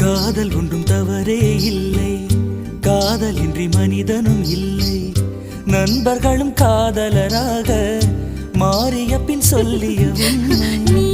காதல் ஒன்றும் தவறே இல்லை, காதல் இன்றி மனிதனும் இல்லை. நண்பர்களும் காதலராக மாறிய பின் சொல்லிய உண்மை